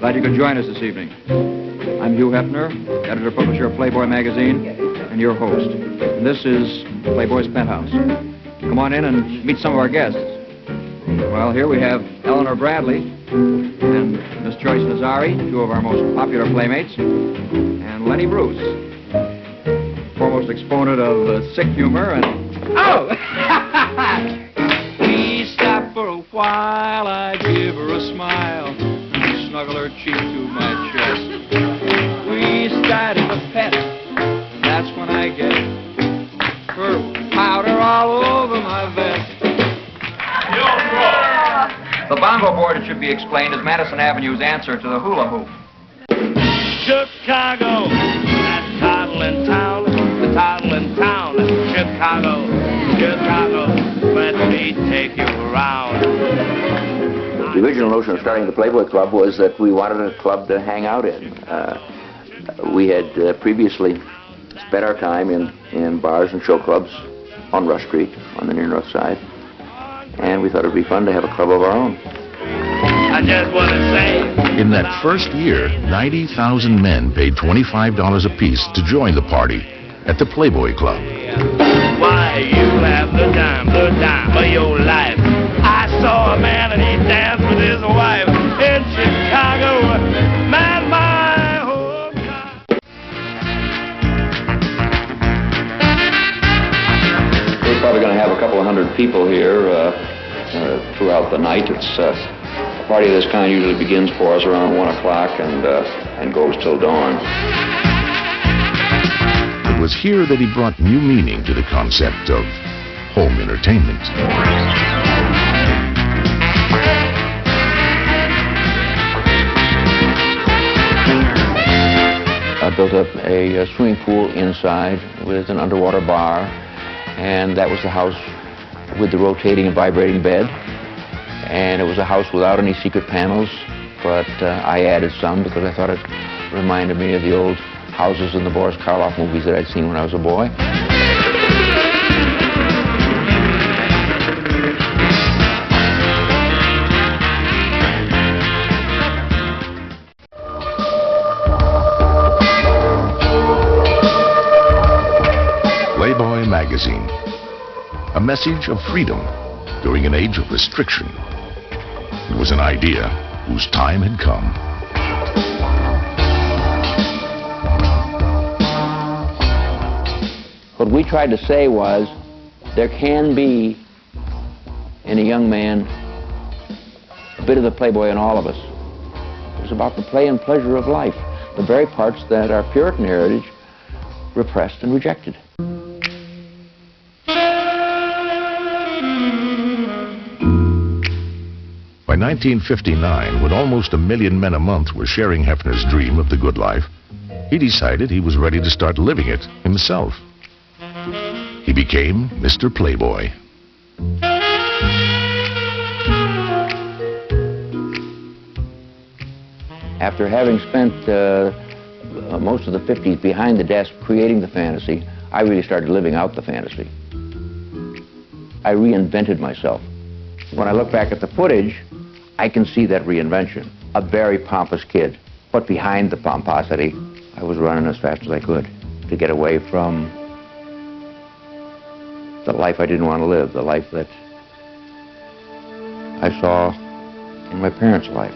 Glad you could join us this evening. I'm Hugh Hefner, editor-publisher of Playboy Magazine, and your host. And this is Playboy's Penthouse. Come on in and meet some of our guests. Well, here we have Eleanor Bradley and Miss Joyce Nazari, two of our most popular playmates, and Lenny Bruce, foremost exponent of sick humor and... Oh! We stopped for a while, I give her a smile, snuggle her cheek to my chest. We started a pet, that's when I get her powder all over my vest. The bongo board, it should be explained, is Madison Avenue's answer to the hula hoop. Chicago, that title in town, the title in town. Chicago, Chicago, let me take you around. The original notion of starting the Playboy Club was that we wanted a club to hang out in. We had previously spent our time in bars and show clubs on Rush Street, on the near north side, and we thought it would be fun to have a club of our own. I just want to say... In that first year, 90,000 men paid $25 apiece to join the party at the Playboy Club. Why, you have the time of your life. I saw a man and he danced with his wife in Chicago. Man, my whole time. We're probably going to have a couple of hundred people here throughout the night. It's a party of this kind usually begins for us around 1 o'clock and goes till dawn. It was here that he brought new meaning to the concept of home entertainment. I built up a swimming pool inside with an underwater bar, and that was the house with the rotating and vibrating bed. And it was a house without any secret panels, but I added some because I thought it reminded me of the old houses in the Boris Karloff movies that I'd seen when I was a boy. Playboy Magazine. A message of freedom during an age of restriction. It was an idea whose time had come. What we tried to say was, there can be, in a young man, a bit of the Playboy in all of us. It was about the play and pleasure of life, the very parts that our Puritan heritage repressed and rejected. By 1959, when almost 1 million men a month were sharing Hefner's dream of the good life, he decided he was ready to start living it himself. He became Mr. Playboy. After having spent most of the 50s behind the desk creating the fantasy, I really started living out the fantasy. I reinvented myself. When I look back at the footage, I can see that reinvention. A very pompous kid, but behind the pomposity, I was running as fast as I could to get away from the life I didn't want to live, the life that I saw in my parents' life.